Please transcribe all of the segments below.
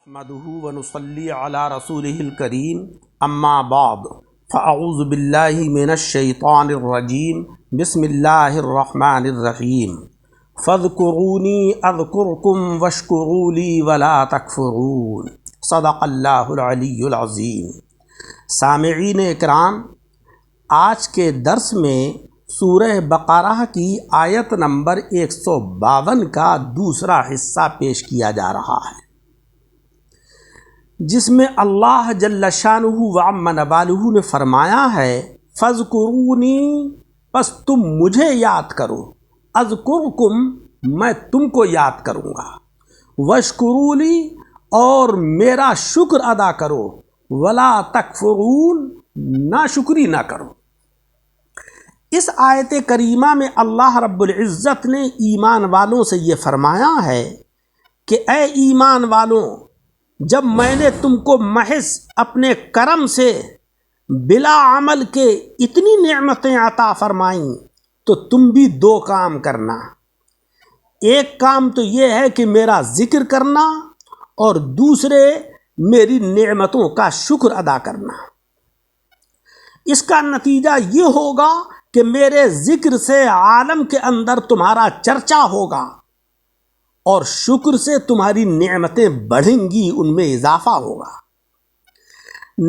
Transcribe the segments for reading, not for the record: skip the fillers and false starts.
نحمده ونصلي على رسوله الكريم اما بعد فاعوذ بالله من الشيطان الرجيم بسم الله الرحمن الرحيم فاذكروني اذكركم واشكروا لي ولا تكفرون صدق اللہ العلی العظیم۔ سامعین اکرام، آج کے درس میں سورہ بقرہ کی آیت نمبر 152 کا دوسرا حصہ پیش کیا جا رہا ہے، جس میں اللہ جل شانہ وعم نوالہ نے فرمایا ہے فاذکرونی، پس تم مجھے یاد کرو، اذکرکم، میں تم کو یاد کروں گا، واشکروا لی، اور میرا شکر ادا کرو، ولا تکفرون، ناشکری نہ کرو۔ اس آیت کریمہ میں اللہ رب العزت نے ایمان والوں سے یہ فرمایا ہے کہ اے ایمان والوں، جب میں نے تم کو محض اپنے کرم سے بلا عمل کے اتنی نعمتیں عطا فرمائیں تو تم بھی دو کام کرنا۔ ایک کام تو یہ ہے کہ میرا ذکر کرنا، اور دوسرے میری نعمتوں کا شکر ادا کرنا۔ اس کا نتیجہ یہ ہوگا کہ میرے ذکر سے عالم کے اندر تمہارا چرچا ہوگا، اور شکر سے تمہاری نعمتیں بڑھیں گی، ان میں اضافہ ہوگا۔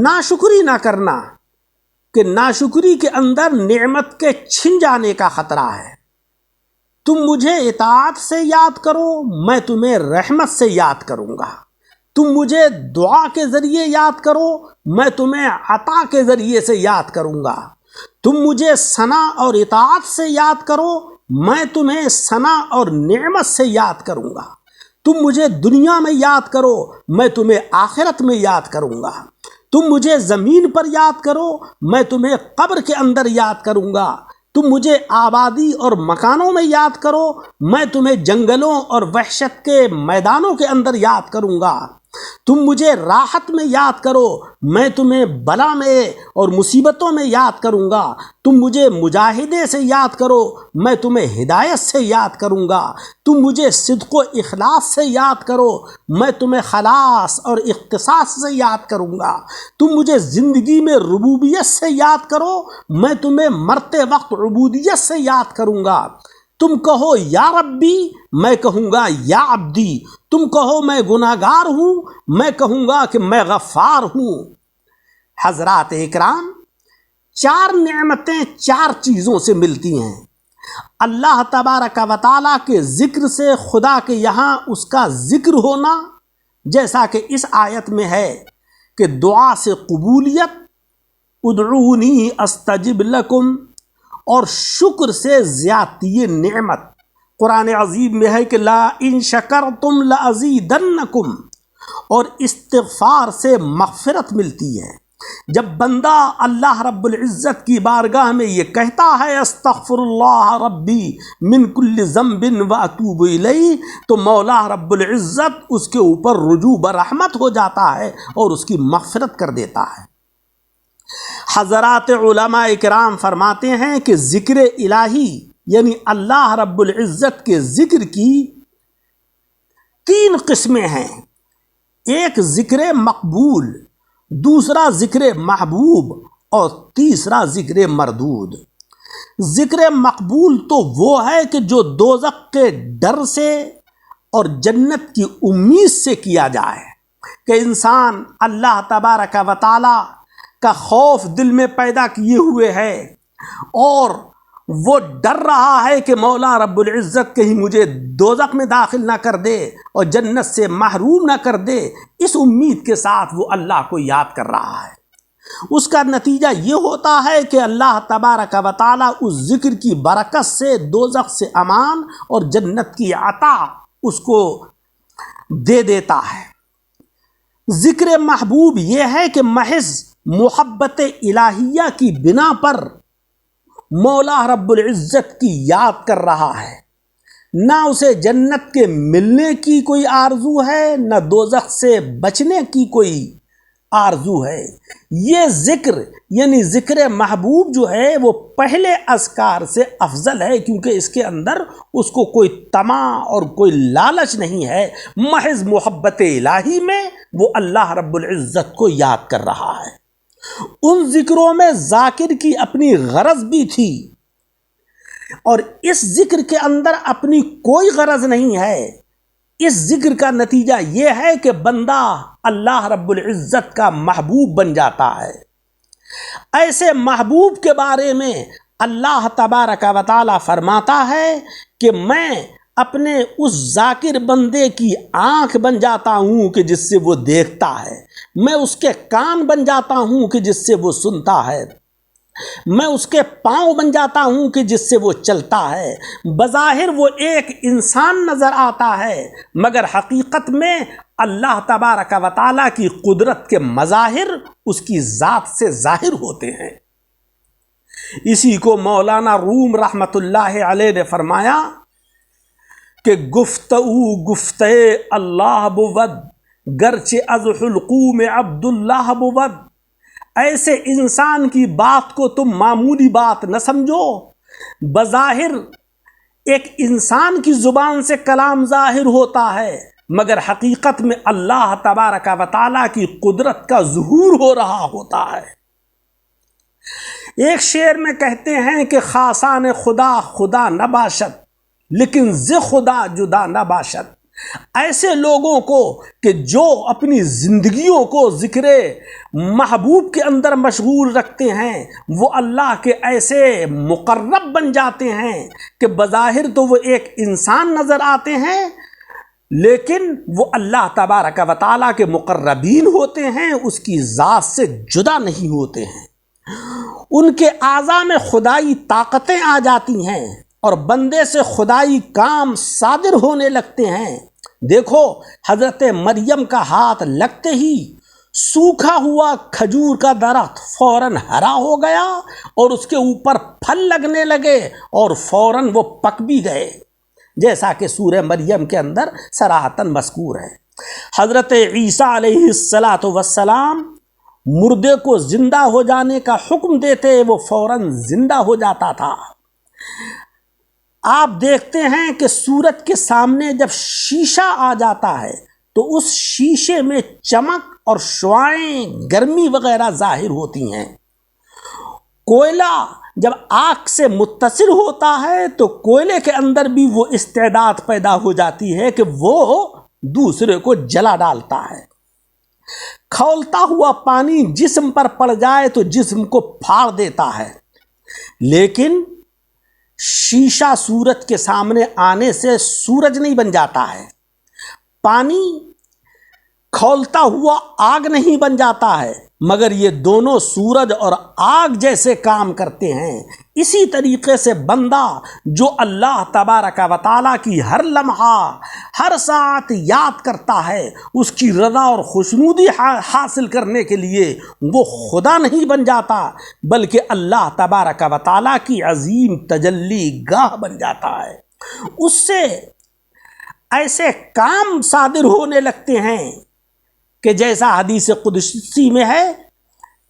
ناشکری نہ کرنا، کہ ناشکری کے اندر نعمت کے چھن جانے کا خطرہ ہے۔ تم مجھے اطاعت سے یاد کرو، میں تمہیں رحمت سے یاد کروں گا۔ تم مجھے دعا کے ذریعے یاد کرو، میں تمہیں عطا کے ذریعے سے یاد کروں گا۔ تم مجھے ثنا اور اطاعت سے یاد کرو، میں تمہیں ثنا اور نعمت سے یاد کروں گا۔ تم مجھے دنیا میں یاد کرو، میں تمہیں آخرت میں یاد کروں گا۔ تم مجھے زمین پر یاد کرو، میں تمہیں قبر کے اندر یاد کروں گا۔ تم مجھے آبادی اور مکانوں میں یاد کرو، میں تمہیں جنگلوں اور وحشت کے میدانوں کے اندر یاد کروں گا۔ تم مجھے راحت میں یاد کرو، میں تمہیں بلا میں اور مصیبتوں میں یاد کروں گا۔ تم مجھے مجاہدے سے یاد کرو، میں تمہیں ہدایت سے یاد کروں گا۔ تم مجھے صدق و اخلاص سے یاد کرو، میں تمہیں خلاص اور اختصاص سے یاد کروں گا۔ تم مجھے زندگی میں ربوبیت سے یاد کرو، میں تمہیں مرتے وقت عبودیت سے یاد کروں گا۔ تم کہو یا ربی، میں کہوں گا یا عبدی۔ تم کہو میں گناہگار ہوں، میں کہوں گا کہ میں غفار ہوں۔ حضرات اکرام، چار نعمتیں چار چیزوں سے ملتی ہیں۔ اللہ تبارک و تعالیٰ کے ذکر سے، خدا کے یہاں اس کا ذکر ہونا، جیسا کہ اس آیت میں ہے کہ دعا سے قبولیت، ادعونی استجب لکم، اور شکر سے زیادتی نعمت۔ قرآن عظیم میں ہے کہ لا ان شکرتم لازیدنکم، اور استغفار سے مغفرت ملتی ہے۔ جب بندہ اللہ رب العزت کی بارگاہ میں یہ کہتا ہے استغفر اللہ ربی من کل ذنب واتوب الیہ، تو مولا رب العزت اس کے اوپر رجوع برحمت ہو جاتا ہے اور اس کی مغفرت کر دیتا ہے۔ حضرات علماء اکرام فرماتے ہیں کہ ذکر الہی یعنی اللہ رب العزت کے ذکر کی تین قسمیں ہیں۔ ایک ذکر مقبول، دوسرا ذکر محبوب، اور تیسرا ذکر مردود۔ ذکر مقبول تو وہ ہے کہ جو دوزخ کے ڈر سے اور جنت کی امید سے کیا جائے، کہ انسان اللہ تبارک و تعالی کا خوف دل میں پیدا کیے ہوئے ہے، اور وہ ڈر رہا ہے کہ مولا رب العزت کہیں مجھے دوزخ میں داخل نہ کر دے اور جنت سے محروم نہ کر دے۔ اس امید کے ساتھ وہ اللہ کو یاد کر رہا ہے۔ اس کا نتیجہ یہ ہوتا ہے کہ اللہ تبارک و تعالیٰ اس ذکر کی برکت سے دوزخ سے امان اور جنت کی عطا اس کو دے دیتا ہے۔ ذکر محبوب یہ ہے کہ محض محبت الہیہ کی بنا پر مولا رب العزت کی یاد کر رہا ہے، نہ اسے جنت کے ملنے کی کوئی آرزو ہے، نہ دوزخ سے بچنے کی کوئی آرزو ہے۔ یہ ذکر یعنی ذکر محبوب جو ہے وہ پہلے اذکار سے افضل ہے، کیونکہ اس کے اندر اس کو کوئی طمع اور کوئی لالچ نہیں ہے، محض محبت الہی میں وہ اللہ رب العزت کو یاد کر رہا ہے۔ ان ذکروں میں ذاکر کی اپنی غرض بھی تھی، اور اس ذکر کے اندر اپنی کوئی غرض نہیں ہے۔ اس ذکر کا نتیجہ یہ ہے کہ بندہ اللہ رب العزت کا محبوب بن جاتا ہے۔ ایسے محبوب کے بارے میں اللہ تبارک و تعالی فرماتا ہے کہ میں اپنے اس ذاکر بندے کی آنکھ بن جاتا ہوں کہ جس سے وہ دیکھتا ہے، میں اس کے کان بن جاتا ہوں کہ جس سے وہ سنتا ہے، میں اس کے پاؤں بن جاتا ہوں کہ جس سے وہ چلتا ہے۔ بظاہر وہ ایک انسان نظر آتا ہے، مگر حقیقت میں اللہ تبارک و تعالیٰ کی قدرت کے مظاہر اس کی ذات سے ظاہر ہوتے ہیں۔ اسی کو مولانا روم رحمت اللہ علیہ نے فرمایا کہ گفتے اللہ بود گرچہ از حلقوم عبداللہ بود۔ ایسے انسان کی بات کو تم معمولی بات نہ سمجھو۔ بظاہر ایک انسان کی زبان سے کلام ظاہر ہوتا ہے، مگر حقیقت میں اللہ تبارک و تعالیٰ کی قدرت کا ظہور ہو رہا ہوتا ہے۔ ایک شعر میں کہتے ہیں کہ خاصان خدا خدا نہ باشد لیکن ز خدا جدا نہ باشد۔ ایسے لوگوں کو کہ جو اپنی زندگیوں کو ذکر محبوب کے اندر مشغول رکھتے ہیں، وہ اللہ کے ایسے مقرب بن جاتے ہیں کہ بظاہر تو وہ ایک انسان نظر آتے ہیں، لیکن وہ اللہ تبارک و تعالیٰ کے مقربین ہوتے ہیں، اس کی ذات سے جدا نہیں ہوتے ہیں۔ ان کے اعضاء میں خدائی طاقتیں آ جاتی ہیں اور بندے سے خدائی کام صادر ہونے لگتے ہیں۔ دیکھو حضرت مریم کا ہاتھ لگتے ہی سوکھا ہوا کھجور کا درخت فوراً ہرا ہو گیا اور اس کے اوپر پھل لگنے لگے اور فوراً وہ پک بھی گئے، جیسا کہ سورہ مریم کے اندر صراحتاً مذکور ہے۔ حضرت عیسیٰ علیہ السلام مردے کو زندہ ہو جانے کا حکم دیتے، وہ فوراً زندہ ہو جاتا تھا۔ آپ دیکھتے ہیں کہ سورج کے سامنے جب شیشہ آ جاتا ہے تو اس شیشے میں چمک اور شعاعیں گرمی وغیرہ ظاہر ہوتی ہیں۔ کوئلہ جب آگ سے متصل ہوتا ہے تو کوئلے کے اندر بھی وہ استعداد پیدا ہو جاتی ہے کہ وہ دوسرے کو جلا ڈالتا ہے۔ کھولتا ہوا پانی جسم پر پڑ جائے تو جسم کو پھاڑ دیتا ہے، لیکن شیشہ سورج کے سامنے آنے سے سورج نہیں بن جاتا ہے، پانی کھولتا ہوا آگ نہیں بن جاتا ہے، مگر یہ دونوں سورج اور آگ جیسے کام کرتے ہیں۔ اسی طریقے سے بندہ جو اللہ تبارک و تعالیٰ کی ہر لمحہ ہر ساعت یاد کرتا ہے، اس کی رضا اور خوشنودی حاصل کرنے کے لیے وہ خدا نہیں بن جاتا، بلکہ اللہ تبارک و تعالیٰ کی عظیم تجلی گاہ بن جاتا ہے۔ اس سے ایسے کام صادر ہونے لگتے ہیں کہ جیسا حدیث قدسی میں ہے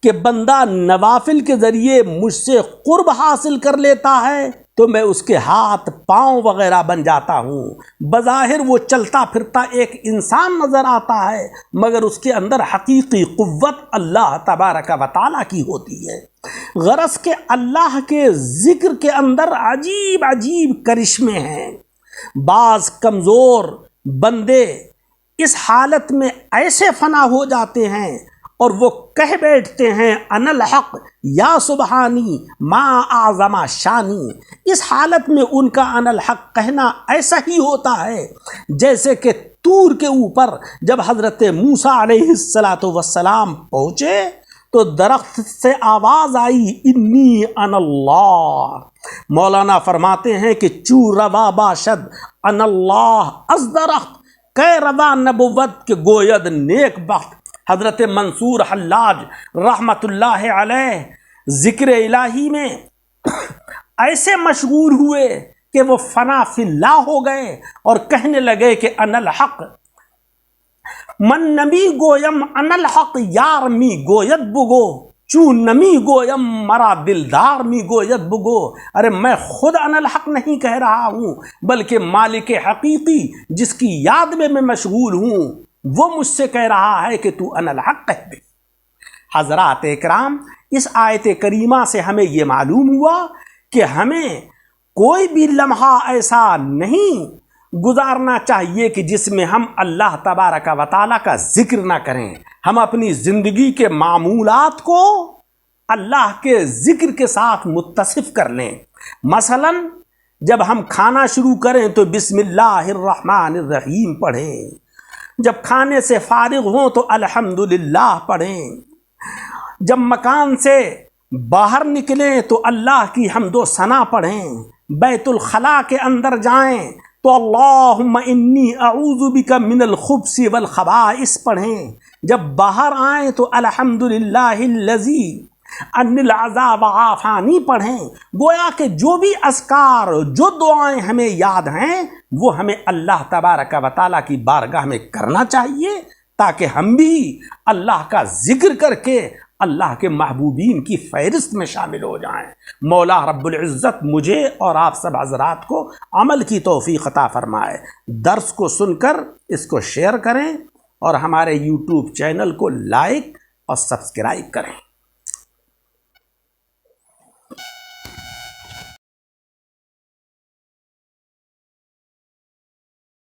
کہ بندہ نوافل کے ذریعے مجھ سے قرب حاصل کر لیتا ہے تو میں اس کے ہاتھ پاؤں وغیرہ بن جاتا ہوں۔ بظاہر وہ چلتا پھرتا ایک انسان نظر آتا ہے، مگر اس کے اندر حقیقی قوت اللہ تبارک و تعالیٰ کی ہوتی ہے۔ غرض کہ اللہ کے ذکر کے اندر عجیب عجیب کرشمے ہیں۔ بعض کمزور بندے اس حالت میں ایسے فنا ہو جاتے ہیں اور وہ کہہ بیٹھتے ہیں انا الحق یا سبحانی ما اعظم شانی۔ اس حالت میں ان کا انا الحق کہنا ایسا ہی ہوتا ہے جیسے کہ طور کے اوپر جب حضرت موسیٰ علیہ السلام پہنچے تو درخت سے آواز آئی انی انا اللہ۔ مولانا فرماتے ہیں کہ چو روا باشد انا اللہ از درخت کہ روا نبوت کے گوید نیک بخت۔ حضرت منصور حلاج رحمت اللہ علیہ ذکر الہی میں ایسے مشغول ہوئے کہ وہ فنا فی اللہ ہو گئے اور کہنے لگے کہ انا الحق من نمی گویم انا الحق یار می گوید بگو چون نمی گویم مرا دلدار می گوید بگو۔ ارے میں خود انا الحق نہیں کہہ رہا ہوں، بلکہ مالک حقیقی جس کی یاد میں مشغول ہوں وہ مجھ سے کہہ رہا ہے کہ تو انا الحق کہہ دے۔ حضرات اکرام، اس آیت کریمہ سے ہمیں یہ معلوم ہوا کہ ہمیں کوئی بھی لمحہ ایسا نہیں گزارنا چاہیے کہ جس میں ہم اللہ تبارک و تعالیٰ کا ذکر نہ کریں۔ ہم اپنی زندگی کے معمولات کو اللہ کے ذکر کے ساتھ متصف کر لیں۔ مثلا جب ہم کھانا شروع کریں تو بسم اللہ الرحمن الرحیم پڑھیں، جب کھانے سے فارغ ہوں تو الحمدللہ پڑھیں، جب مکان سے باہر نکلیں تو اللہ کی حمد و ثنا پڑھیں، بیت الخلاء کے اندر جائیں تو اللہم انی اعوذ بک من الخبث والخبائث پڑھیں، جب باہر آئیں تو الحمدللہ الذی ان العذاب عافانی پڑھیں۔ گویا کہ جو بھی اذکار، جو دعائیں ہمیں یاد ہیں وہ ہمیں اللہ تبارک و تعالیٰ کی بارگاہ میں کرنا چاہیے، تاکہ ہم بھی اللہ کا ذکر کر کے اللہ کے محبوبین کی فہرست میں شامل ہو جائیں۔ مولا رب العزت مجھے اور آپ سب حضرات کو عمل کی توفیق عطا فرمائے۔ درس کو سن کر اس کو شیئر کریں اور ہمارے یوٹیوب چینل کو لائک اور سبسکرائب کریں۔